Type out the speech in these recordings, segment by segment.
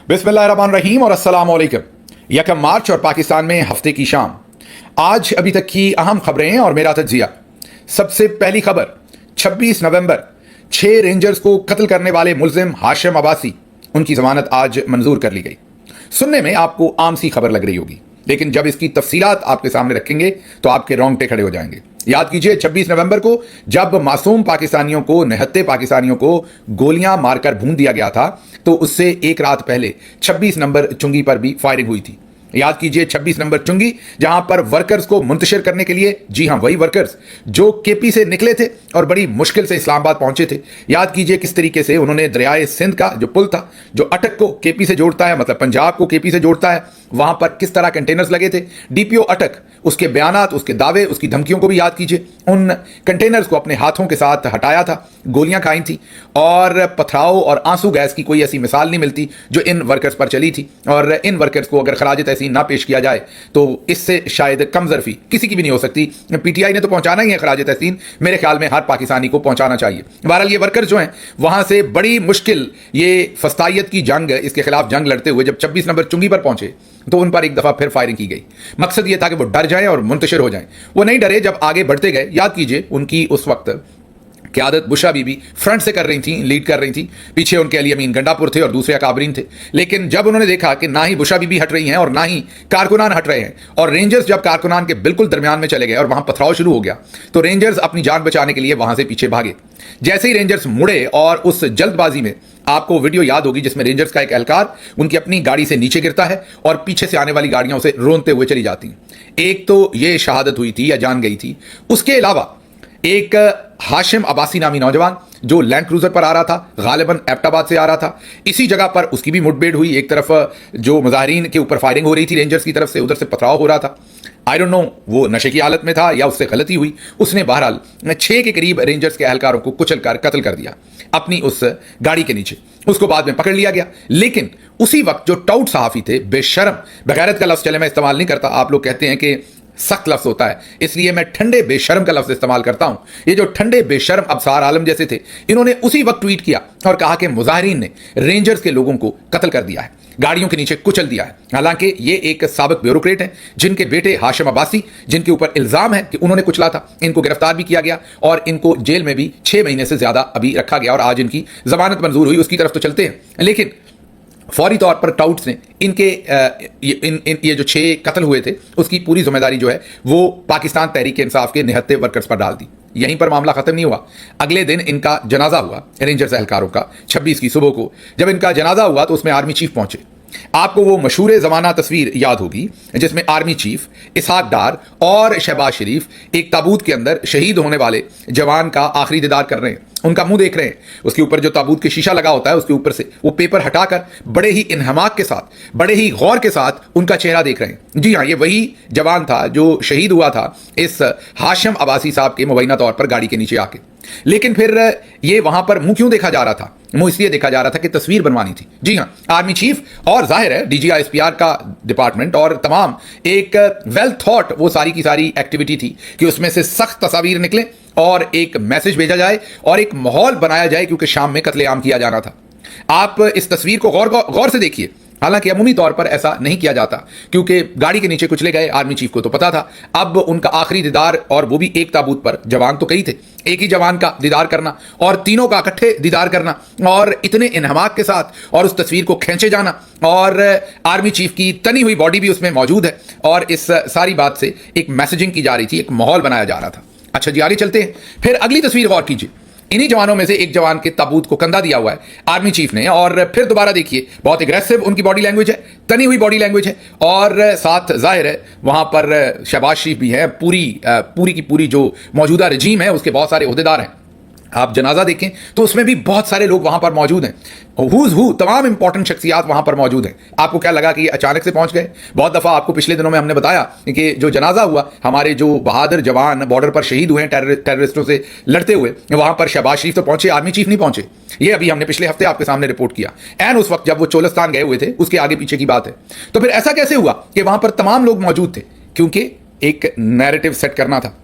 बिस्मिल्लाहिर्रहमानिर्रहीम और अस्सलाम वालेकुम। 1 मार्च और पाकिस्तान में हफ्ते की शाम। आज अभी तक की अहम खबरें और मेरा तज्जिया। सबसे पहली खबर, 26 नवंबर 6 रेंजर्स को कत्ल करने वाले मुल्जिम हाशिम अब्बासी, उनकी जमानत आज मंजूर कर ली गई। सुनने में आपको आम सी खबर लग रही होगी, लेकिन जब इसकी तफसीलात आपके सामने रखेंगे तो आपके रोंगटे खड़े हो जाएंगे। याद कीजिए 26 नवंबर को जब मासूम पाकिस्तानियों को, निहत्थे पाकिस्तानियों को गोलियां मारकर भून दिया गया था, तो उससे एक रात पहले 26 नंबर चुंगी पर भी फायरिंग हुई थी। याद कीजिए 26 नंबर चुंगी, जहां पर वर्कर्स को मुंतशिर करने के लिए, जी हां वही वर्कर्स जो केपी से निकले थे और बड़ी मुश्किल से इस्लामाबाद पहुंचे थे। याद कीजिए किस तरीके से उन्होंने दरियाए सिंध का जो पुल था, जो अटक को केपी से जोड़ता है, मतलब पंजाब को केपी से जोड़ता है, वहां पर किस तरह कंटेनर्स लगे थे। डीपीओ अटक, उसके बयानात, उसके दावे, उसकी धमकियों को भी याद कीजिए। उन कंटेनर्स को अपने हाथों के साथ हटाया था, गोलियां खाई थी, और पथराव और आंसू गैस की कोई ऐसी मिसाल नहीं मिलती जो इन वर्कर्स पर चली थी। और इन वर्कर्स को अगर खराज तहसीन ना पेश किया जाए तो इससे शायद कमजरफी किसी की भी नहीं हो सकती। पीटीआई ने तो पहुंचाना ही है खराज तहसीन, मेरे ख्याल में हर पाकिस्तानी को पहुंचाना चाहिए। बहरहाल ये वर्कर्स जो हैं वहां से बड़ी मुश्किल ये फस्तायत की जंग, इसके खिलाफ जंग लड़ते हुए जब 26 नंबर चुंगी पर पहुंचे तो उन पर एक दफा फिर फायरिंग की गई। मकसद यह था कि वो डर जाएं और मुंतशिर हो जाएं। वो नहीं डरे, जब आगे बढ़ते गए। याद कीजिए उनकी उस वक्त क़यादत बुशरा बीबी फ्रंट से कर रही थी, लीड कर रही थी। पीछे उनके अली अमीन गंडापुर थे और दूसरे अकाबरीन थे। लेकिन जब उन्होंने देखा कि ना ही बुशरा बीबी हट रही हैं और ना ही कारकुनान हट रहे हैं, और रेंजर्स जब कारकुनान के बिल्कुल दरमियान में चले गए और वहां पथराव शुरू हो गया, तो रेंजर्स अपनी जान बचाने के लिए वहां से पीछे भागे। जैसे ही रेंजर्स मुड़े, और उस जल्दबाजी में आपको वीडियो याद होगी जिसमें रेंजर्स का एक एहलकार उनकी अपनी गाड़ी से नीचे गिरता है और पीछे से आने वाली गाड़ियां उसे रोनते हुए चली जाती हैं। एक तो ये शहादत हुई थी या जान गई थी। उसके अलावा एक हाशिम अब्बासी नामी नौजवान जो लैंड क्रूजर पर आ रहा था, गालिबन एबटाबाद से आ रहा था, इसी जगह पर उसकी भी मुठभेड़ हुई। एक तरफ जो मुजाहिरीन के ऊपर फायरिंग हो रही थी रेंजर्स की तरफ से, उधर से पथराव हो रहा था। आई डोंट नो वो नशे की हालत में था या उससे गलती हुई, उसने बहरहाल 6 के करीब रेंजर्स के एहलकारों को कुचल कर कत्ल कर दिया अपनी उस गाड़ी के नीचे। उसको बाद में पकड़ लिया गया। लेकिन उसी वक्त जो टाउट सहाफी थे, बेशर्म, बगैरत का लफ्ज चले मैं इस्तेमाल नहीं करता, आप लोग कहते हैं कि सख्त लफ्ज होता है, इसलिए मैं ठंडे बेशर्म का लफ्ज इस्तेमाल करता हूं। ये जो ठंडे बेशर्म अबसार आलम जैसे थे, इन्होंने उसी वक्त ट्वीट किया और कहा कि मुजाहिरीन ने रेंजर्स के लोगों को कत्ल कर दिया है, गाड़ियों के नीचे कुचल दिया है। हालांकि ये एक साबिक ब्यूरोक्रेट हैं जिनके बेटे हाशिम अब्बासी, जिनके ऊपर इल्जाम है कि उन्होंने कुचला था। इनको गिरफ्तार भी किया गया और इनको जेल में भी 6 महीने से ज्यादा अभी रखा गया और आज इनकी जमानत मंजूर हुई। उसकी तरफ तो चलते हैं, लेकिन फौरी तौर पर टाउट्स ने इनके ये जो 6 कत्ल हुए थे उसकी पूरी जिम्मेदारी जो है वो पाकिस्तान तहरीक इंसाफ के निहत्थे वर्कर्स पर डाल दी। यहीं पर मामला खत्म नहीं हुआ। अगले दिन इनका जनाजा हुआ, रेंजर्स एहलकारों का। 26 की सुबह को जब इनका जनाजा हुआ तो उसमें आर्मी चीफ पहुंचे। आपको वो मशहूर जमाना तस्वीर याद होगी जिसमें आर्मी चीफ, इसहाक डार और शहबाज शरीफ एक ताबूत के अंदर शहीद होने वाले जवान का आखिरी दीदार कर रहे हैं, उनका मुंह देख रहे हैं। उसके ऊपर जो ताबूत के शीशा लगा होता है उसके ऊपर से वो पेपर हटाकर बड़े ही इन्हमाक के साथ, बड़े ही गौर के साथ उनका चेहरा देख रहे हैं। जी हां, ये वही जवान था जो शहीद हुआ था इस हाशिम अब्बासी साहब के मुबैना तौर पर गाड़ी के नीचे आके। लेकिन फिर ये वहां पर मुंह क्यों देखा जा रहा था? मुंह इसलिए देखा जा रहा था कि तस्वीर बनवानी थी। जी हां, आर्मी चीफ और जाहिर है डीजीआईएसपीआर का डिपार्टमेंट और तमाम एक वेल थॉट वो सारी की सारी एक्टिविटी थी कि उसमें से सख्त तस्वीर निकले और एक मैसेज भेजा जाए और एक माहौल बनाया जाए, क्योंकि शाम में कत्लेआम किया जाना था। आप इस तस्वीर को गौर से देखिए। हालांकि अमूमी तौर पर ऐसा नहीं किया जाता, क्योंकि गाड़ी के नीचे कुचले गए आर्मी चीफ को तो पता था अब उनका आखिरी दीदार, और वो भी एक ताबूत पर। जवान तो कई थे, एक ही जवान का दीदार करना और तीनों का इकट्ठे दीदार करना और इतने इन्हमाक के साथ और उस तस्वीर को खींचे जाना, और आर्मी चीफ की तनी हुई बॉडी भी उसमें मौजूद है, और इस सारी बात से एक मैसेजिंग की जा रही थी, एक माहौल बनाया जा रहा था। अच्छा जी, आगे चलते हैं। फिर अगली तस्वीर गौर कीजिए। इन्हीं जवानों में से एक जवान के ताबूत को कंधा दिया हुआ है आर्मी चीफ ने, और फिर दोबारा देखिए बहुत एग्रेसिव उनकी बॉडी लैंग्वेज है, तनी हुई बॉडी लैंग्वेज है, और साथ जाहिर है वहां पर शहबाज शरीफ भी है। पूरी की पूरी जो मौजूदा रजीम है उसके बहुत सारे ओहदेदार हैं। आप जनाजा देखें तो उसमें भी बहुत सारे लोग वहां पर मौजूद हैं। हुज हु तमाम इंपॉर्टेंट शख्सियात वहां पर मौजूद हैं। आपको क्या लगा कि ये अचानक से पहुंच गए? बहुत दफा आपको पिछले दिनों में हमने बताया कि जो जनाजा हुआ, हमारे जो बहादुर जवान बॉर्डर पर शहीद हुए हैं टेररिस्टों से लड़ते हुए, वहां पर शहबाज शरीफ तो पहुंचे, आर्मी चीफ नहीं पहुंचे। ये अभी हमने पिछले हफ्ते आपके सामने रिपोर्ट किया। एंड उस वक्त जब वो चोलिस्तान गए हुए थे, उसके आगे पीछे की बात है। तो फिर ऐसा कैसे हुआ कि वहां पर तमाम लोग मौजूद थे? क्योंकि एक नैरेटिव सेट करना था,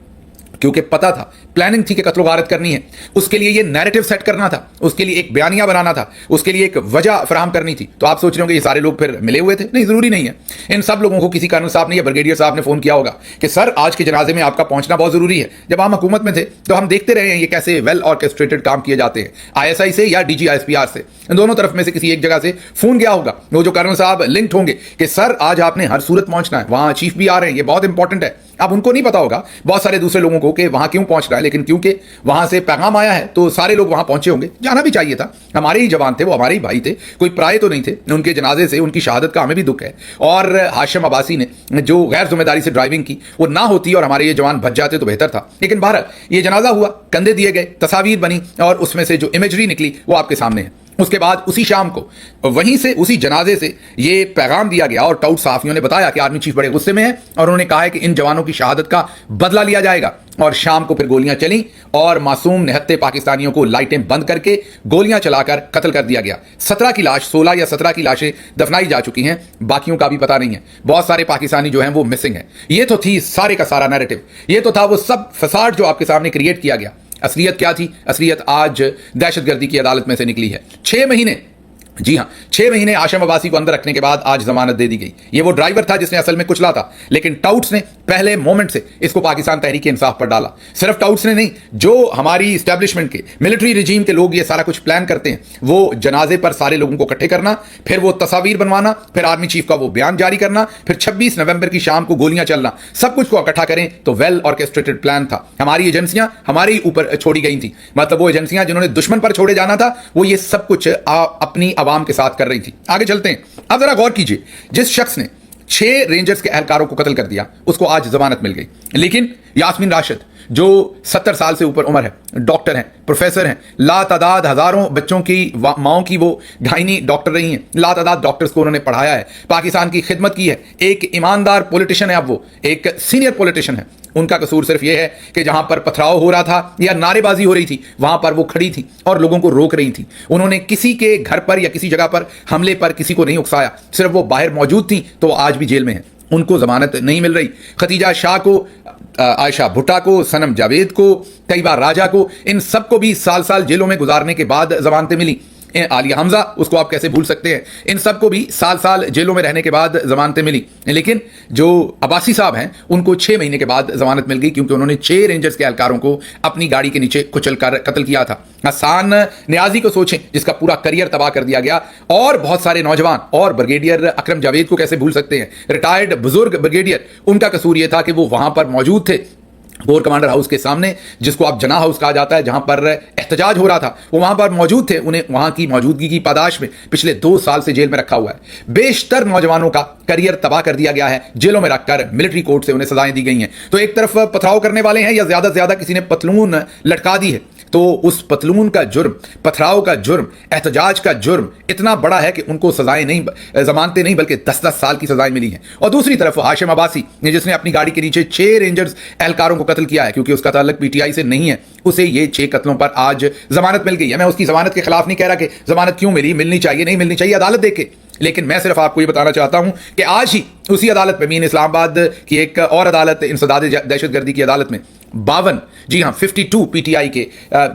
क्योंकि पता था प्लानिंग थी कि कत्लो गारत करनी है, उसके लिए ये नैरेटिव सेट करना था, उसके लिए एक बयानिया बनाना था, उसके लिए एक वजह फराहम करनी थी। तो आप सोच रहे होंगे ये सारे लोग फिर मिले हुए थे? नहीं, जरूरी नहीं है। इन सब लोगों को किसी कर्नल साहब ने या ब्रिगेडियर साहब ने फोन किया होगा कि सर आज के जनाजे में आपका पहुंचना बहुत जरूरी है। जब हम हुकूमत में थे तो हम देखते रहे हैं ये कैसे वेल ऑर्केस्ट्रेटेड काम किए जाते हैं, ISI से या DGISPR से, इन दोनों तरफ में से किसी एक जगह से फोन गया होगा। वो जो कर्नल साहब लिंक्ड होंगे कि सर आज आपने हर सूरत पहुंचना है, वहां चीफ भी आ रहे हैं, ये बहुत इंपॉर्टेंट है। अब उनको नहीं पता होगा बहुत सारे दूसरे लोगों को कि वहां क्यों पहुंचना है, लेकिन क्योंकि वहां से पैगाम आया है तो सारे लोग वहां पहुंचे होंगे। जाना भी चाहिए था, हमारे ही जवान थे, वो हमारे ही भाई थे, कोई पराये तो नहीं थे। उनके जनाजे से, उनकी शहादत का हमें भी दुख है। और हाशिम अब्बासी ने जो गैर जिम्मेदारी से ड्राइविंग की, वो ना होती और हमारे ये जवान बच जाते तो बेहतर था। लेकिन बहरहाल ये जनाजा हुआ, कंधे दिए गए, तस्वीर बनी और उसमें से जो इमेजरी निकली वो आपके सामने है। उसके बाद उसी शाम को वहीं से, उसी जनाजे से ये पैगाम दिया गया और टाउट सहाफियों ने बताया कि आर्मी चीफ बड़े गुस्से में है और उन्होंने कहा है कि इन जवानों की शहादत का बदला लिया जाएगा। और शाम को फिर गोलियां चली और मासूम निहत्ते पाकिस्तानियों को लाइटें बंद करके गोलियां चलाकर कत्ल कर दिया गया। 17 की लाश, 16 या 17 की लाशें दफनाई जा चुकी हैं, बाकियों का भी पता नहीं है। बहुत सारे पाकिस्तानी जो हैं वो मिसिंग हैं। ये तो थी सारे का सारा नैरेटिव, ये तो था वो सब फसाड जो आपके सामने क्रिएट किया गया। असलियत क्या थी? असलियत आज दहशतगर्दी की अदालत में से निकली है। 6 महीने, जी हां, 6 महीने आशिम अब्बासी को अंदर रखने के बाद आज जमानत दे दी गई। ये वो ड्राइवर था जिसने असल में कुचला था, लेकिन टाउट्स ने पहले मोमेंट से इसको पाकिस्तान तहरीक इंसाफ पर डाला। सिर्फ टाउट्स ने नहीं, जो हमारी स्टैब्लिशमेंट के, मिलिट्री रिजीम के लोग ये सारा कुछ प्लान करते हैं, वो जनाजे पर सारे लोगों को इकट्ठे करना, फिर वो तस्वीर बनवाना, फिर आर्मी चीफ का वो बयान जारी करना, फिर 26 नवंबर की शाम को गोलियां चलना, सब कुछ को इकट्ठा करें तो वेल ऑर्केस्ट्रेटेड प्लान था। हमारी एजेंसियां हमारे ही ऊपर छोड़ी गई थी, मतलब वो एजेंसियां जिन्होंने दुश्मन पर छोड़े जाना था, वो ये सब कुछ अपनी आवाम के साथ कर रही थी। आगे चलते हैं। अब जरा गौर कीजिए, जिस शख्स ने 6 रेंजर्स के एहलकारों को कत्ल कर दिया उसको आज जमानत मिल गई, लेकिन यास्मीन राशिद जो 70 साल से ऊपर उम्र है, डॉक्टर हैं, प्रोफेसर हैं, लातादाद हजारों बच्चों की माओं की वो गायनी डॉक्टर रही हैं, लातादाद डॉक्टर्स को उन्होंने पढ़ाया है, पाकिस्तान की खिदमत की है, एक ईमानदार पॉलिटिशियन है, अब वो एक सीनियर पॉलिटिशियन है। उनका कसूर सिर्फ यह है कि जहां पर पथराव हो रहा था या नारेबाजी हो रही थी वहां पर वो खड़ी थी और लोगों को रोक रही थी। उन्होंने किसी के घर पर या किसी जगह पर हमले पर किसी को नहीं उकसाया, सिर्फ वो बाहर मौजूद थी, तो आज भी जेल में है, उनको जमानत नहीं मिल रही। खतीजा शाह को, आयशा भुट्टा को, सनम जावेद को, कई बार राजा को, इन सबको भी साल साल जेलों में गुजारने के बाद जमानतें मिली। आलिया हमजा, उसको आप कैसे भूल सकते हैं, इन सबको भी साल साल जेलों में रहने के बाद जमानतें मिली। लेकिन जो अब्बासी साहब हैं उनको 6 महीने के बाद जमानत मिल गई, क्योंकि उन्होंने 6 रेंजर्स के एहलकारों को अपनी गाड़ी के नीचे कुचल कर कत्ल किया था। हसान नियाजी को सोचें, जिसका पूरा करियर तबाह कर दिया गया, और बहुत सारे नौजवान, और ब्रिगेडियर अकरम जावेद को कैसे भूल सकते हैं, रिटायर्ड बुजुर्ग ब्रिगेडियर। उनका कसूर यह था कि वो वहां पर मौजूद थे कोर कमांडर हाउस के सामने, जिसको आप जना हाउस कहा जाता है, जहां पर एहतजाज हो रहा था, वो वहां पर मौजूद थे। उन्हें वहां की मौजूदगी की पादाश में पिछले 2 साल से जेल में रखा हुआ है। बेशतर नौजवानों का करियर तबाह कर दिया गया है, जेलों में रखकर मिलिट्री कोर्ट से उन्हें सजाएं दी गई हैं। तो एक तरफ पथराव करने वाले हैं, या ज्यादा से ज्यादा किसी ने पतलून लटका दी है, तो उस पतलून का जुर्म, पथराव का जुर्म, एहतजाज का जुर्म इतना बड़ा है कि उनको सजाएं नहीं, जमानतें नहीं, बल्कि 10-10 साल की सजाएं मिली हैं। और दूसरी तरफ हाशिम अब्बासी जिसने अपनी गाड़ी के नीचे 6 रेंजर्स एहलकारों को कत्ल किया है, क्योंकि उसका ताल्लुक पीटीआई से नहीं है, उसे ये 6 कत्लों पर आज जमानत मिल गई है। मैं उसकी जमानत के खिलाफ नहीं कह रहा कि जमानत क्यों मिली, मिलनी चाहिए, नहीं मिलनी चाहिए, अदालत देखे, लेकिन मैं सिर्फ आपको ये बताना चाहता हूं कि आज ही उसी अदालत में, मीन इस्लामाबाद की एक और अदालत, इंसदाद दहशतगर्दी की अदालत में 52, जी हां 52 पीटीआई के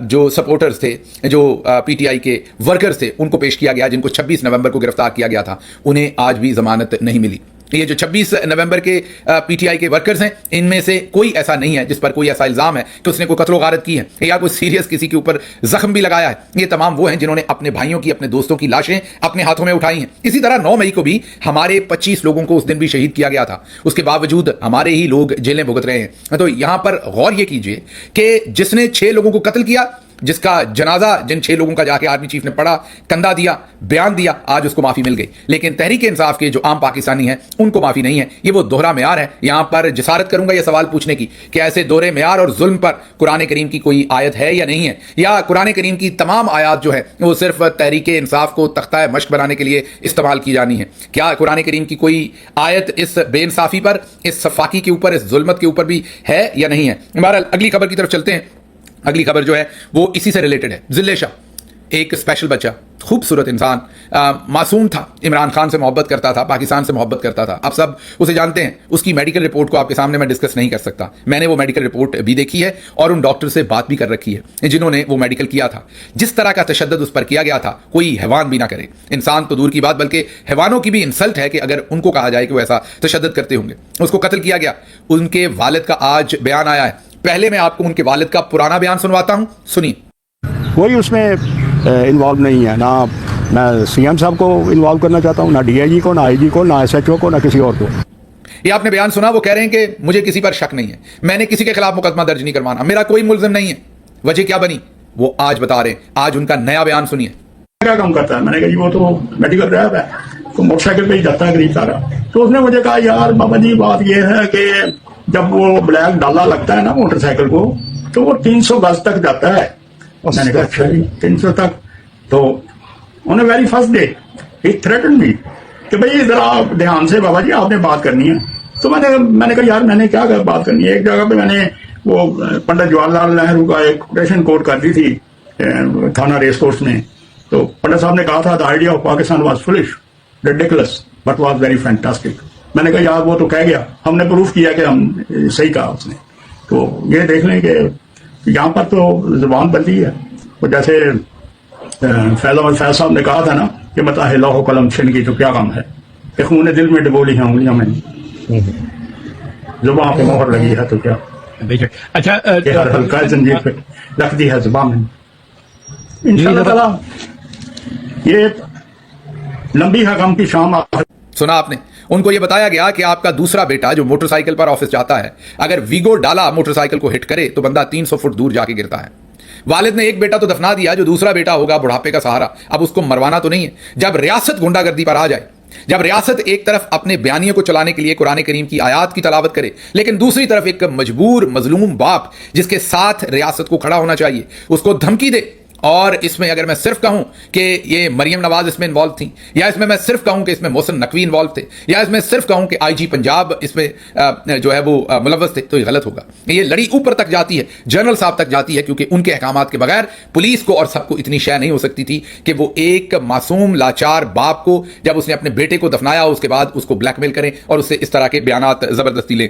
जो सपोर्टर्स थे, जो पीटीआई के वर्कर्स थे, उनको पेश किया गया, जिनको 26 नवंबर को गिरफ्तार किया गया था। उन्हें आज भी जमानत नहीं मिली। ये जो 26 नवंबर के पीटीआई के वर्कर्स हैं, इनमें से कोई ऐसा नहीं है जिस पर कोई ऐसा इल्जाम है कि उसने कोई कत्लो गारत की है या कोई सीरियस किसी के ऊपर जख्म भी लगाया है। ये तमाम वो हैं जिन्होंने अपने भाइयों की, अपने दोस्तों की लाशें अपने हाथों में उठाई हैं। इसी तरह 9 मई को भी हमारे 25 लोगों को उस दिन भी शहीद किया गया था, उसके बावजूद हमारे ही लोग जेलें भुगत रहे हैं। तो यहां पर गौर ये कीजिए कि जिसने 6 लोगों को कत्ल किया, जिसका जनाजा जिन 6 लोगों का जाके आर्मी चीफ ने पढ़ा, कंधा दिया, बयान दिया, आज उसको माफी मिल गई। लेकिन तहरीक इंसाफ के जो आम पाकिस्तानी हैं उनको माफी नहीं है। ये वो दोहरा मेयार है। यहां पर जिसारत करूंगा यह सवाल पूछने की कि ऐसे दोहरे मेयार और जुल्म पर कुरान करीम की कोई आयत है या नहीं है, या कुरान करीम की तमाम आयत जो है वो सिर्फ तहरीक इंसाफ को तख्ता मश्क बनाने के लिए इस्तेमाल की जानी है? क्या कुरान करीम की कोई आयत इस बेइंसाफी पर, इस सफाकी के ऊपर, इस जुल्मत के ऊपर भी है या नहीं है? बहरहाल अगली खबर की तरफ चलते हैं। अगली खबर जो है वो इसी से रिलेटेड है। जिले शाह एक स्पेशल बच्चा, खूबसूरत इंसान, मासूम था, इमरान खान से मोहब्बत करता था, पाकिस्तान से मोहब्बत करता था। आप सब उसे जानते हैं। उसकी मेडिकल रिपोर्ट को आपके सामने मैं डिस्कस नहीं कर सकता। मैंने वो मेडिकल रिपोर्ट भी देखी है और उन डॉक्टर से बात भी कर रखी है जिन्होंने वो मेडिकल किया था। जिस तरह का तशद्दुद उस पर किया गया था, कोई हैवान भी ना करे। इंसान तो दूर की बात, बल्कि हैवानों की भी इंसल्ट है कि अगर उनको कहा जाए कि वो ऐसा तशद्दुद करते होंगे। उसको कत्ल किया गया। उनके वालिद का आज बयान आया है। पहले मैं आपको उनके वालिद का पुराना बयान सुनवाता हूं, सुनिए। कोई उसमें इन्वॉल्व नहीं है, ना मैं सीएम साहब को इन्वॉल्व करना चाहता हूँ, ना डीआईजी को, ना आईजी को, ना एसएचओ को, ना किसी और को। ये आपने बयान सुना, वो कह रहे हैं कि मुझे किसी पर शक नहीं है, मैंने किसी के खिलाफ मुकदमा दर्ज नहीं करवाना, मेरा कोई मुल्जिम नहीं है। वजह क्या बनी वो आज बता रहे हैं। आज उनका नया बयान सुनिए। क्या काम करता है? मैंने कहा जी वो तो मेडिकल रैप है, तो मोटरसाइकिल पे ही जाता है करीब सारा। तो उसने मुझे कहा यार बाबा जी बात ये है कि जब वो ब्लैक डाला लगता है ना मोटरसाइकिल को, तो वो 300 गज तक जाता है। मैंने कहा अच्छा जी 300 तक। तो उन्हें वेरी फर्स्ट डे ही थ्रेटन मी कि भाई जरा ध्यान से बाबा जी आपने बात करनी है। तो मैंने कहा यार मैंने क्या बात करनी है। एक जगह पे मैंने वो पंडित जवाहरलाल नेहरू का एक कोटेशन कोट कर दी थी थाना रेस कोर्स में। तो पंडित साहब ने कहा था the idea of Pakistan was foolish, ridiculous, but was very fantastic. मैंने कहा यार वो तो कह गया, हमने प्रूफ किया कि हम सही कहा उसने। तो ये देख लें कि यहाँ पर तो जुबान बंदी है। तो जैसे फैज साहब ने कहा था ना कि मता हिला हो कलम छिन की तो क्या काम है, कि खून दिल में डबोली है उंगलियां में, जुबान पे मोहर लगी है तो क्या। अच्छा, हर हल्का जंजीर पे लगती है जुबान में। इंशाअल्लाह ताला ये लंबी है गम की शाम। सुना आपने, उनको यह बताया गया कि आपका दूसरा बेटा जो मोटरसाइकिल पर ऑफिस जाता है, अगर वीगो डाला मोटरसाइकिल को हिट करे तो बंदा 300 फुट दूर जाके गिरता है। वालिद ने एक बेटा तो दफना दिया, जो दूसरा बेटा होगा बुढ़ापे का सहारा, अब उसको मरवाना तो नहीं है। जब रियासत गुंडागर्दी पर आ जाए, जब रियासत एक तरफ अपने बयानियों को चलाने के लिए कुरान करीम की आयात की तलावत करे, लेकिन दूसरी तरफ एक मजबूर मजलूम बाप जिसके साथ रियासत को खड़ा होना चाहिए उसको धमकी दे। और इसमें अगर मैं सिर्फ कहूं कि ये मरियम नवाज इसमें इन्वॉल्व थी, या इसमें मैं सिर्फ कहूं कि इसमें मोहसिन नकवी इन्वॉल्व थे, या इसमें सिर्फ कहूं कि आईजी पंजाब इसमें जो है वो मुलव्वस थे, तो ये गलत होगा। ये लड़ी ऊपर तक जाती है, जनरल साहब तक जाती है, क्योंकि उनके अहकामात के बगैर पुलिस को और सबको इतनी शय नहीं हो सकती थी कि वो एक मासूम लाचार बाप को जब उसने अपने बेटे को दफनाया उसके बाद उसको ब्लैकमेल करें और उससे इस तरह के बयानात जबरदस्ती लें।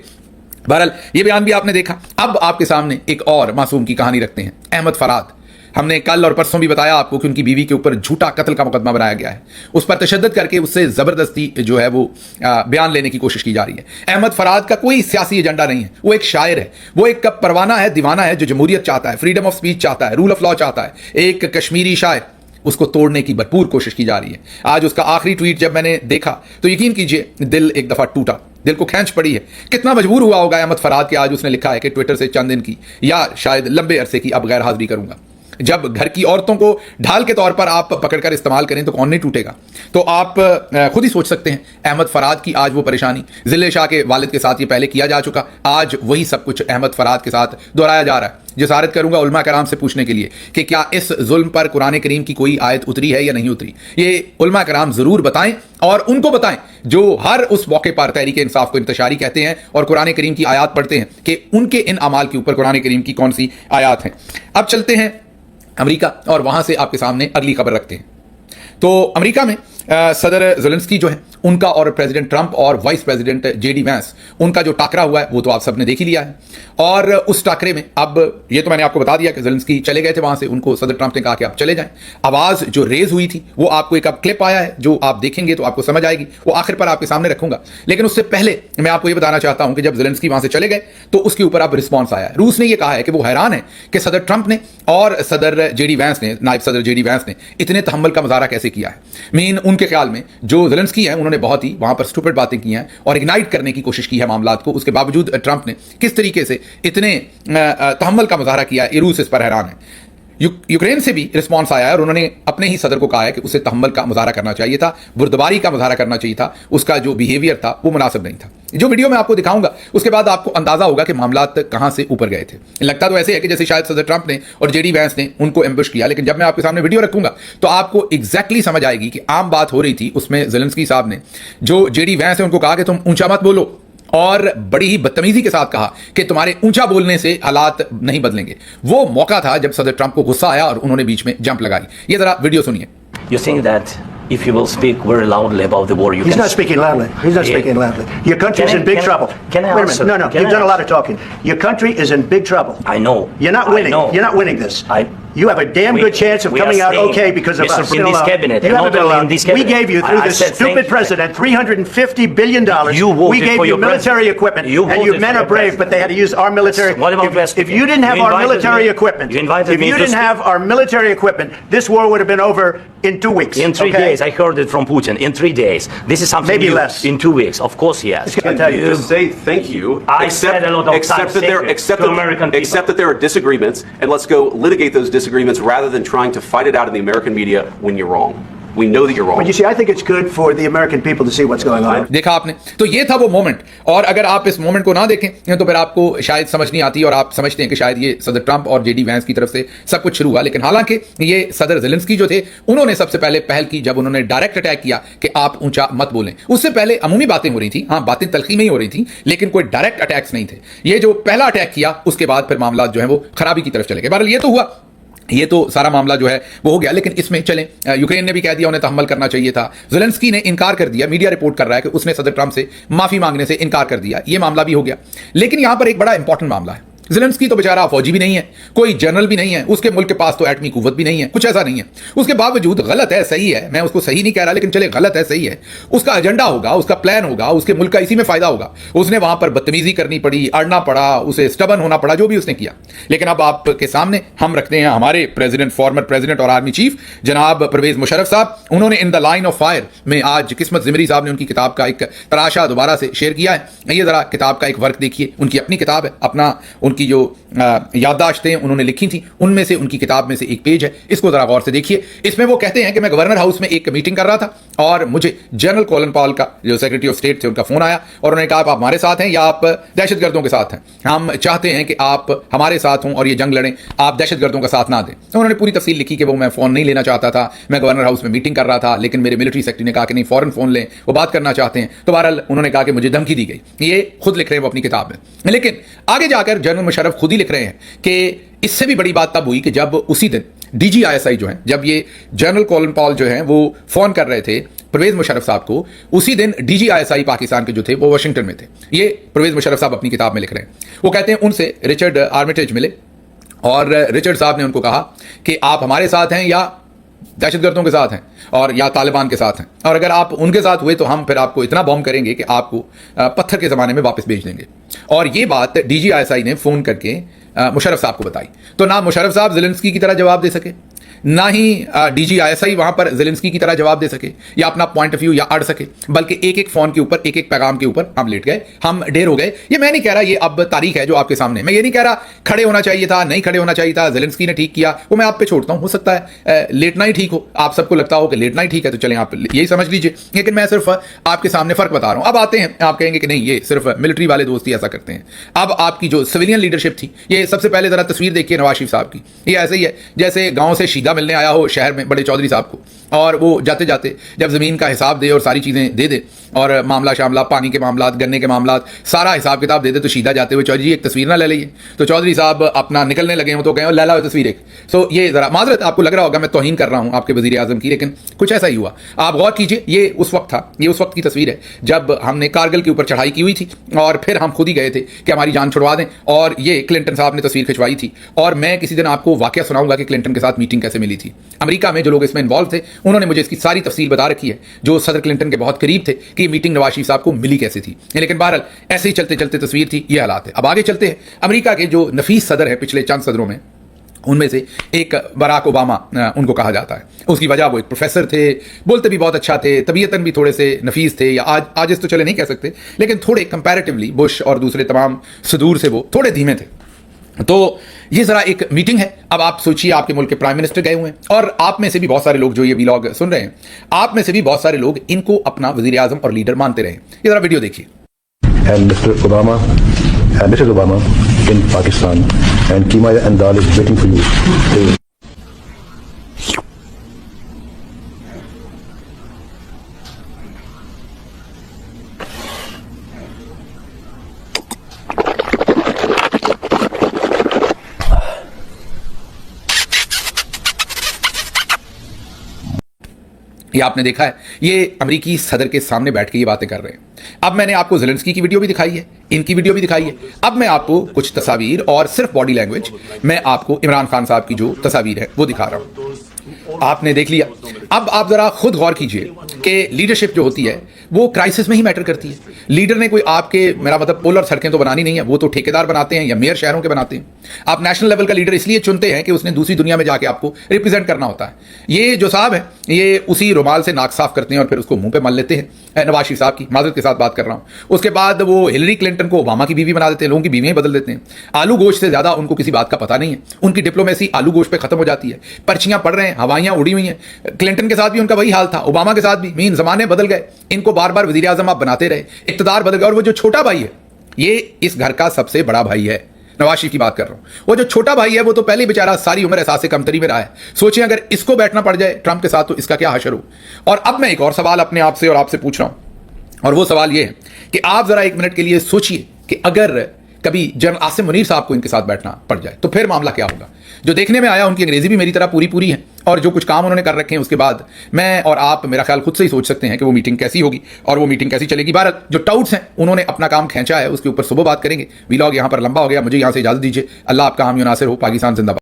बहरहाल ये बयान भी आपने देखा। अब आपके सामने एक और मासूम की कहानी रखते हैं, अहमद फराद। हमने कल और परसों भी बताया आपको कि उनकी बीवी के ऊपर झूठा कत्ल का मुकदमा बनाया गया है, उस पर तशद्दुद करके उससे जबरदस्ती जो है वो बयान लेने की कोशिश की जा रही है। अहमद फराद का कोई सियासी एजेंडा नहीं है, वो एक शायर है, वो एक परवाना है, दीवाना है, जो जमहूरियत चाहता है, फ्रीडम ऑफ स्पीच चाहता है, रूल ऑफ लॉ चाहता है, एक कश्मीरी शायर। उसको तोड़ने की भरपूर कोशिश की जा रही है। आज उसका आखिरी ट्वीट जब मैंने देखा तो यकीन कीजिए दिल एक दफा टूटा, दिल को खींच पड़ी है। कितना मजबूर हुआ होगा अहमद फराद के। आज उसने लिखा है कि ट्विटर से चंद दिन की या शायद लंबे अरसे की अब गैर हाजिरी करूंगा। जब घर की औरतों को ढाल के तौर पर आप पकड़कर इस्तेमाल करें तो कौन नहीं टूटेगा। तो आप खुद ही सोच सकते हैं अहमद फराद की आज वो परेशानी। जिले शाह के वालिद के साथ ये पहले किया जा चुका, आज वही सब कुछ अहमद फराद के साथ दोहराया जा रहा है। जसारत करूंगा उलमा कराम से पूछने के लिए कि क्या इस जुल्म पर कुरान करीम की कोई आयत उतरी है या नहीं उतरी। ये उलमा कराम जरूर बताएं, और उनको बताएं जो हर उस मौके पर तहरीक इंसाफ को इंतशारी कहते हैं और कुरान करीम की आयत पढ़ते हैं कि उनके इन अमाल के ऊपर कुरान करीम की कौन सी आयत हैं। अब चलते हैं अमेरिका और वहां से आपके सामने अगली खबर रखते हैं। तो अमेरिका में सदर ज़ेलेंस्की जो है उनका और प्रेसिडेंट ट्रंप और वाइस प्रेसिडेंट जेडी वैंस उनका जो टाकरा हुआ है वो तो आप सबने देख ही लिया है। और उस टाकरे में अब ये तो मैंने आपको बता दिया कि ज़ेलेंस्की चले गए थे वहां से, उनको सदर ट्रंप ने कहा कि आप चले जाएं। आवाज़ जो रेज हुई थी वो आपको एक अब क्लिप आया है जो आप देखेंगे तो आपको समझ आएगी, वो आखिर पर आपके सामने रखूंगा। लेकिन उससे पहले मैं आपको ये बताना चाहता हूं कि जब ज़ेलेंस्की वहां से चले गए तो उसके ऊपर अब रिस्पॉन्स आया है। रूस ने यह कहा है कि वो हैरान है कि सदर ट्रंप ने और सदर जेडी वैंस ने, नायब सदर जेडी वैंस ने इतने तहम्मुल का मुजाहरा कैसे किया है। मीन उनके ख्याल में जो ज़ेलेंस्की है उन्होंने बहुत ही वहां पर स्टूपिड बातें की हैं और इग्नाइट करने की कोशिश की है मामलात को। उसके बावजूद ट्रंप ने किस तरीके से इतने तहम्मुल का मुजाहरा किया है, रूस इस पर हैरान है। यूक्रेन से भी रिस्पॉन्स आया है और उन्होंने अपने ही सदर को कहा है कि उसे तहम्मुल का मुजाहरा करना चाहिए था, बुर्दबारी का मुजाहरा करना चाहिए था, उसका जो बिहेवियर था वो मुनासिब नहीं था। जो वीडियो मैं आपको दिखाऊंगा उसके बाद आपको अंदाजा होगा कि मामलात कहां से ऊपर गए थे। लगता तो ऐसे है कि जैसे शायद सदर ट्रंप ने और जेडी वैंस ने उनको एम्बुश किया, लेकिन जब मैं आपके सामने वीडियो रखूंगा तो आपको एग्जैक्टली समझ आएगी कि आम बात हो रही थी। उसमें ज़ेलेंस्की साहब ने जो जेडी वैंस है उनको कहा कि तुम ऊंचा मत बोलो, और बड़ी ही बदतमीजी के साथ कहा कि तुम्हारे ऊंचा बोलने से हालात नहीं बदलेंगे। वो मौका था जब सदर ट्रंप को गुस्सा आया और उन्होंने बीच में जंप लगाई। ये जरा वीडियो सुनिए। You think that if you will speak very loudly about the war, you He's can... not speaking loudly. He's not Yeah. speaking loudly. Your country's Can I- in big can I- trouble. can I Wait a answer? minute. No, Can you've I done a lot of answer? talking. Your country is in big trouble. I know. You're not I winning. know. You're not winning this. I- You have a damn We- good chance of we are coming out staying, okay because of Mr. us. in this cabinet, You and haven't not been only allowed. in this We cabinet. gave you, through I this said thank stupid you. president, $350 billion. You voted We gave for you your military president. equipment. You And voted you for men your are brave, president. but they had to use our military. What about West? If you didn't have You our invited military me- equipment, you invited if me you to didn't speak. have our military equipment, this war would have been over in 2 weeks. In 3 okay? days, I heard it from Putin. In 3 days. This is something Maybe new. less. In 2 weeks. Of course he has. I tell you. Just say thank you. I said a lot of except times that there, thank you except to that, American people. except that there are disagreements, and let's go litigate those disagreements rather than trying to fight it out in the American media when you're wrong. We know that you're wrong. But you see, I think it's good for the American people to see what's going on. देखा आपने, तो ये था वो moment. और अगर आप इस मोमेंट को ना देखें तो फिर आपको शायद समझ नहीं आती और आप समझते हैं कि शायद ये सदर ट्रंप और जेडी वैंस की तरफ से सब कुछ शुरू हुआ। लेकिन हालांकि ये सदर ज़ेलेंस्की जो थे उन्होंने सबसे पहले पहल की जब उन्होंने डायरेक्ट अटैक किया कि आप ऊंचा मत बोलें। उससे पहले अमूमी बातें हो रही थी, हाँ बातें तलखी में ही हो रही थी, लेकिन कोई डायरेक्ट अटैक्स नहीं थे। ये जो पहला अटैक किया उसके बाद फिर मामला जो है वो खराबी की तरफ चले गए। बहरहाल ये तो हुआ, ये तो सारा मामला जो है वो हो गया। लेकिन इसमें चलें, यूक्रेन ने भी कह दिया उन्हें तहम्मुल करना चाहिए था। ज़ेलेंस्की ने इनकार कर दिया, मीडिया रिपोर्ट कर रहा है कि उसने सदर ट्रंप से माफी मांगने से इनकार कर दिया। ये मामला भी हो गया। लेकिन यहां पर एक बड़ा इंपॉर्टेंट मामला है। ज़ेलेंस्की तो बेचारा फौजी भी नहीं है, कोई जनरल भी नहीं है, उसके मुल्क के पास तो एटमी कुव्वत भी नहीं है, कुछ ऐसा नहीं है। उसके बावजूद गलत है, सही है, मैं उसको सही नहीं कह रहा, लेकिन चले गलत है, सही है, उसका एजेंडा होगा, उसका प्लान होगा, उसके मुल्क का इसी में फायदा होगा। उसने वहां पर बदतमीजी करनी पड़ी, अड़ना पड़ा, उसे स्टबन होना पड़ा, जो भी उसने किया। लेकिन अब आपके सामने हम रखते हैं हमारे प्रेसिडेंट, फॉर्मर प्रेसिडेंट और आर्मी चीफ जनाब परवेज मुशर्रफ साहब। उन्होंने in the line of fire में आज किस्मत ज़िमरी साहब ने उनकी किताब का एक तराशा दोबारा से शेयर किया है। ये जरा किताब का एक वर्क देखिए, उनकी अपनी किताब है, अपना उनकी जो याददाश्तें उन्होंने लिखी थी उनमें से उनकी किताब में से एक पेज है, इसको जरा गौर से देखिए। इसमें वो कहते हैं कि मैं गवर्नर हाउस में एक मीटिंग कर रहा था और मुझे जनरल कॉलन पॉल का जो सेक्रेटरी ऑफ स्टेट थे उनका फोन आया और उन्होंने कहा आप हमारे साथ हैं या आप दहशतगर्दों के साथ हैं, हम चाहते हैं कि आप हमारे साथ हों और ये जंग लड़ें, आप दहशतगर्दों का साथ ना दें। तो उन्होंने पूरी तफसील लिखी कि वो मैं फोन नहीं लेना चाहता था, मैं गवर्नर हाउस में मीटिंग कर रहा था, लेकिन मेरे मिलिट्री सेक्रेटरी ने कहा कि नहीं फौरन फोन लें, वो बात करना चाहते हैं। तो बहरहाल उन्होंने कहा कि मुझे धमकी दी गई। ये खुद लिख रहे हैं वो अपनी किताब में। लेकिन आगे जाकर जनरल मुशर्रफ खुद ही लिख रहे हैं कि इससे भी बड़ी बात तब हुई कि जब उसी दिन DGISI जो है, जब ये जनरल कॉलन पॉल जो हैं वो फोन कर रहे थे परवेज मुशर्रफ साहब को, उसी दिन DGISI पाकिस्तान के जो थे वो वाशिंगटन में थे। ये परवेज मुशर्रफ साहब अपनी किताब में लिख रहे हैं। वो कहते हैं उनसे रिचर्ड आर्मिटेज मिले और रिचर्ड साहब ने उनको कहा कि आप हमारे साथ हैं या दहशतगर्दों के साथ हैं और या तालिबान के साथ हैं, और अगर आप उनके साथ हुए तो हम फिर आपको इतना बॉम्ब करेंगे कि आपको पत्थर के ज़माने में वापस भेज देंगे। और ये बात DGISI ने फ़ोन करके मुशर्रफ साहब को बताई। तो ना मुशर्रफ साहब ज़ेलेंस्की की तरह जवाब दे सके, ना ही DGISI वहां पर ज़ेलेंस्की की तरह जवाब दे सके या अपना पॉइंट ऑफ व्यू या अड़ सके, बल्कि एक एक फोन के ऊपर, एक एक पैगाम के ऊपर हम लेट गए, हम ढेर हो गए। ये मैं नहीं कह रहा, ये अब तारीख है जो आपके सामने। मैं ये नहीं कह रहा खड़े होना चाहिए था, नहीं खड़े होना चाहिए था, ज़ेलेंस्की ने ठीक किया, वो मैं आप पे छोड़ता हूं। हो सकता है लेटना ही ठीक हो, आप सबको लगता हो कि लेटना ही ठीक है, तो चलें आप यही समझ लीजिए। लेकिन मैं सिर्फ आपके सामने फर्क बता रहा हूं। अब आते हैं, आप कहेंगे कि नहीं ये सिर्फ मिलिट्री वाले दोस्त ही ऐसा करते हैं। अब आपकी जो सिविलियन लीडरशिप थी, ये सबसे पहले जरा तस्वीर देखिए नवाज शरीफ साहब की। ये ऐसे ही है जैसे गांव से शीदा मिलने आया हो शहर में बड़े चौधरी साहब को, और वो जाते जाते जब ज़मीन का हिसाब दे और सारी चीज़ें दे दे और मामला शामला, पानी के मामला, गन्ने के मामला, सारा हिसाब किताब दे दे, तो सीधा जाते हुए चौधरी जी एक तस्वीर ना ले लीजिए। तो चौधरी साहब अपना निकलने लगे हो तो कहें ला ला तस्वीर एक। सो ये ज़रा माजरत, आपको लग रहा होगा मैं तौहीन कर रहा हूँ आपके वज़ीर आज़म की, लेकिन कुछ ऐसा ही हुआ। आप गौर कीजिए, ये उस वक्त था, ये उस वक्त की तस्वीर है जब हमने कारगिल के ऊपर चढ़ाई की हुई थी और फिर हम खुद ही गए थे कि हमारी जान छुड़वा दें, और ये क्लिंटन साहब ने तस्वीर खिंचवाई थी। और मैं किसी दिन आपको वाकया सुनाऊंगा कि क्लिंटन के साथ मीटिंग कैसे मिली थी। अमेरिका में जो लोग इसमें इन्वॉल्व थे उन्होंने मुझे इसकी सारी तफसील बता रखी है, जो सदर क्लिंटन के बहुत करीब थे, कि ये मीटिंग नवाज शरीफ साहब को मिली कैसे थी। लेकिन बहरहाल ऐसे ही चलते चलते तस्वीर थी, ये हालात है। अब आगे चलते हैं। अमेरिका के जो नफीस सदर है पिछले चंद सदरों में, उनमें से एक बराक ओबामा उनको कहा जाता है। उसकी वजह वो एक प्रोफेसर थे, बोलते भी बहुत अच्छा थे, तबीयतन भी थोड़े से नफीस थे, या आज इस तो चले नहीं कह सकते, लेकिन थोड़े कंपैरेटिवली बुश और दूसरे तमाम सदूर से वो थोड़े धीमे थे। तो ये जरा एक मीटिंग है। अब आप सोचिए आपके मुल्क के प्राइम मिनिस्टर गए हुए हैं, और आप में से भी बहुत सारे लोग जो ये व्लॉग सुन रहे हैं, आप में से भी बहुत सारे लोग इनको अपना वजीर आजम और लीडर मानते रहे। ये जरा वीडियो देखिए। And Mr. Obama and Mrs. Obama in Pakistan, and Keema and Dal is waiting for you. ये आपने देखा है, ये अमेरिकी सदर के सामने बैठ के ये बातें कर रहे हैं। अब मैंने आपको ज़ेलेंस्की की वीडियो भी दिखाई है, इनकी वीडियो भी दिखाई है। अब मैं आपको कुछ तस्वीर और सिर्फ बॉडी लैंग्वेज, मैं आपको इमरान खान साहब की जो तस्वीर है वो दिखा रहा हूं। आपने देख लिया। अब आप जरा खुद गौर कीजिए कि लीडरशिप जो होती है वो क्राइसिस में ही मैटर करती है। लीडर ने कोई आपके, मेरा मतलब पुल और सड़कें तो बनानी नहीं है, वो तो ठेकेदार बनाते हैं या मेयर शहरों के बनाते हैं। आप नेशनल लेवल का लीडर इसलिए चुनते हैं कि उसने दूसरी दुनिया में जाके आपको रिप्रेजेंट करना होता है। ये जो साहब है, ये उसी रुमाल से नाक साफ करते हैं और फिर उसको मुंह पे मल लेते हैं। नवाज शरीफ साहब की माजरत के साथ बात कर रहा हूं। उसके बाद वो हिलरी क्लिंटन को ओबामा की बीवी बना देते हैं, लोगों की बीवियां बदल देते हैं। आलू गोश्त से ज्यादा उनको किसी बात का पता नहीं है। उनकी डिप्लोमेसी आलू गोश्त पे खत्म हो जाती है। पर्चियां पड़ रहे हैं, हवाइयां उड़ी हुई हैं। क्लिंटन के साथ भी उनका वही हाल था, ओबामा के साथ भी। मीन जमाने बदल गए, इनको बार बार वजीर आजम आप बनाते रहे, इक्तदार बदल गए। और वो जो छोटा भाई है, ये इस घर का सबसे बड़ा भाई है। नवाज शरीफ की बात कर रहा हूं। वो जो छोटा भाई है वो तो पहले बेचारा सारी उम्र एहसास से कमतरी में रहा है। सोचिए अगर इसको बैठना पड़ जाए ट्रंप के साथ तो इसका क्या हशर हो। और अब मैं एक और सवाल अपने आप से और आपसे पूछ रहा हूं, और वो सवाल ये है कि आप जरा एक मिनट के लिए सोचिए कि अगर कभी जनरल आसिम मुनीर साहब को इनके साथ बैठना पड़ जाए तो फिर मामला क्या होगा। जो देखने में आया, उनकी अंग्रेजी भी मेरी तरह पूरी है, और जो कुछ काम उन्होंने कर रखे हैं उसके बाद मैं और आप मेरा ख्याल खुद से ही सोच सकते हैं कि वो मीटिंग कैसी होगी और वो मीटिंग कैसी चलेगी। बहरहाल जो टाउट्स हैं उन्होंने अपना काम खींचा है, उसके ऊपर सुबह बात करेंगे। वीलॉग यहां पर लंबा हो गया, मुझे यहां से इजाजत दीजिए। अल्लाह आपका हामी नासिर हो। पाकिस्तान जिंदाबाद।